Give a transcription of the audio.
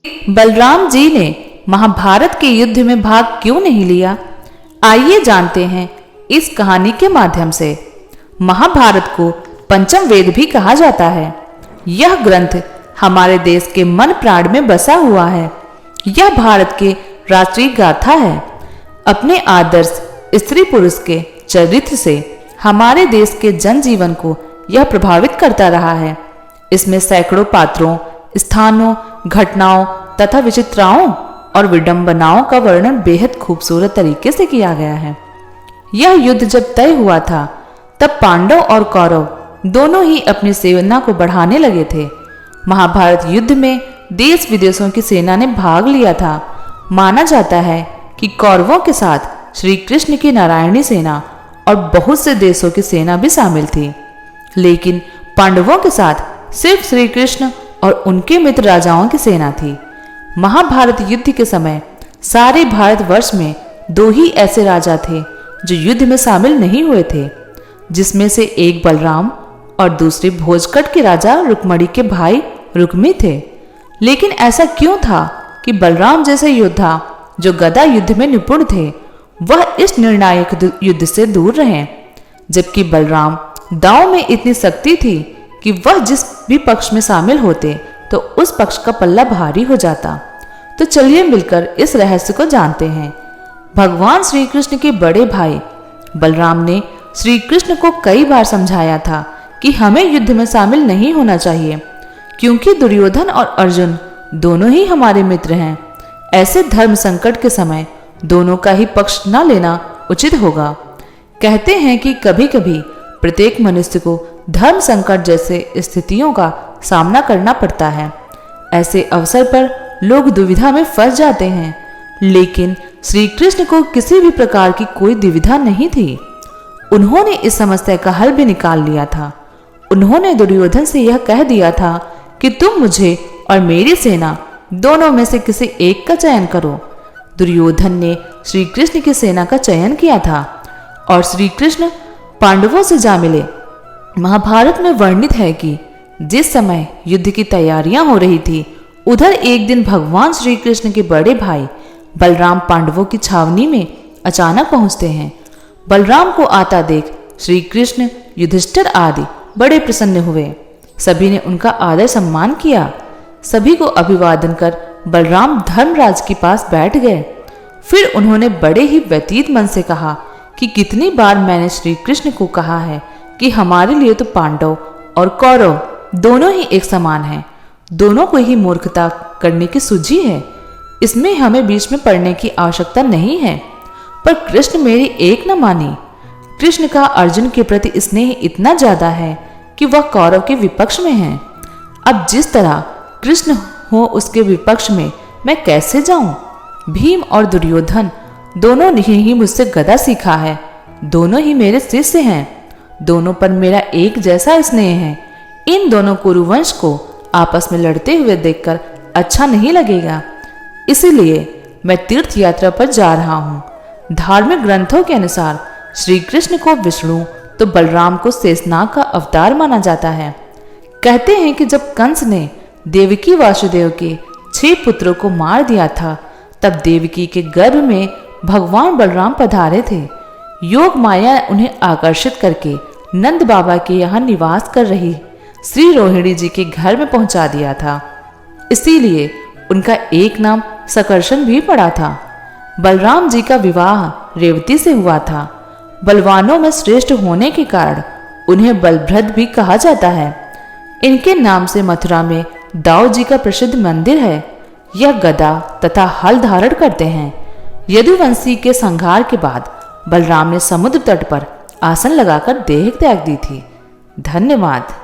बलराम जी ने महाभारत के युद्ध में भाग क्यों नहीं लिया? आइए जानते हैं इस कहानी के माध्यम से। महाभारत को पंचम वेद भी कहा जाता है। यह ग्रंथ हमारे देश के मन प्राण में बसा हुआ है। यह भारत के राष्ट्रीय गाथा है। अपने आदर्श स्त्री पुरुष के चरित्र से हमारे देश के जनजीवन को यह प्रभावित करता रहा है। इसमें सैकड़ों पात्रों, स्थानों, घटनाओं तथा विचित्राओं और विडंबनाओं का वर्णन बेहद खूबसूरत तरीके से किया गया है। यह युद्ध जब तय हुआ था तब पांडव और कौरव दोनों ही अपनी सेना को बढ़ाने लगे थे। महाभारत युद्ध में देश विदेशों की सेना ने भाग लिया था। माना जाता है कि कौरवों के साथ श्री कृष्ण की नारायणी सेना और बहुत से देशों की सेना भी शामिल थी, लेकिन पांडवों के साथ सिर्फ श्री कृष्ण और उनके मित्र राजाओं की सेना थी। महाभारत युद्ध के समय सारे भारतवर्ष में दो ही ऐसे राजा थे जो युद्ध में शामिल नहीं हुए थे, जिसमें से एक बलराम और दूसरे भोजकट के राजा रुक्मणी के भाई रुक्मी थे। लेकिन ऐसा क्यों था कि बलराम जैसे योद्धा जो गदा युद्ध में निपुण थे वह इस निर्णायक युद्ध से दूर रहे, जबकि बलराम दांव में इतनी शक्ति थी कि वह जिस भी पक्ष में शामिल होते तो उस पक्ष का पल्ला भारी हो जाता। तो चलिए मिलकर इस रहस्य को जानते हैं। भगवान श्री कृष्ण के बड़े भाई बलराम ने श्री कृष्ण को कई बार समझाया था कि हमें युद्ध में शामिल नहीं होना चाहिए, क्योंकि दुर्योधन और अर्जुन दोनों ही हमारे मित्र हैं। ऐसे धर्म संकट के समय दोनों का ही पक्ष न लेना उचित होगा। कहते हैं कि कभी कभी प्रत्येक मनुष्य को धर्म संकट जैसे स्थितियों का सामना करना पड़ता है। ऐसे अवसर पर लोग दुविधा में फंस जाते हैं, लेकिन श्री कृष्ण को किसी भी प्रकार की कोई दुविधा नहीं थी। उन्होंने इस समस्या का हल भी निकाल लिया था। उन्होंने दुर्योधन से यह कह दिया था कि तुम मुझे और मेरी सेना दोनों में से किसी एक का चयन करो। दुर्योधन ने श्री कृष्ण की सेना का चयन किया था और श्री कृष्ण पांडवों से जा मिले। महाभारत में वर्णित है कि जिस समय युद्ध की तैयारियां हो रही थी, उधर एक दिन भगवान श्री कृष्ण के बड़े भाई बलराम पांडवों की छावनी में अचानक पहुंचते हैं। बलराम को आता देख श्री कृष्ण, युधिष्ठिर आदि बड़े प्रसन्न हुए। सभी ने उनका आदर सम्मान किया। सभी को अभिवादन कर बलराम धर्मराज के पास बैठ गए। फिर उन्होंने बड़े ही व्यतीत मन से कहा कि कितनी बार मैंने श्री कृष्ण को कहा है कि हमारे लिए तो पांडव और कौरव दोनों ही एक समान हैं। दोनों को ही मूर्खता करने की सूझी है। इसमें हमें बीच में पड़ने की आवश्यकता नहीं है। पर कृष्ण मेरी एक न मानी। कृष्ण का अर्जुन के प्रति स्नेह इतना ज्यादा है कि वह कौरव के विपक्ष में है। अब जिस तरह कृष्ण हो उसके विपक्ष में मैं कैसे जाऊं? भीम और दुर्योधन दोनों ने ही मुझसे गदा सीखा है। दोनों ही मेरे शिष्य हैं। दोनों पर मेरा एक जैसा स्नेह है। इन दोनों कुरुवंश को आपस में लड़ते हुए देखकर अच्छा नहीं लगेगा। इसीलिए मैं तीर्थ यात्रा पर जा रहा हूँ। धार्मिक ग्रंथों के अनुसार श्री कृष्ण को विष्णु तो बलराम को शेषनाग का अवतार माना जाता है। कहते हैं कि जब कंस ने देवकी वासुदेव के 6 पुत्रों को मार दिया था, तब देवकी के गर्भ में भगवान बलराम पधारे थे। योग माया उन्हें आकर्षित करके नंद बाबा के यहाँ निवास कर रही श्री रोहिणी जी के घर में पहुंचा दिया था। इसीलिए उनका एक नाम सकर्षण भी पड़ा था। बलराम जी का विवाह रेवती से हुआ था। बलवानों में श्रेष्ठ होने के कारण उन्हें बलभद्र भी कहा जाता है। इनके नाम से मथुरा में दाऊ जी का प्रसिद्ध मंदिर है। यह गदा तथा हल धारण करते हैं। यदुवंशी के संहार के बाद बलराम ने समुद्र तट पर आसन लगाकर देह त्याग दी थी। धन्यवाद।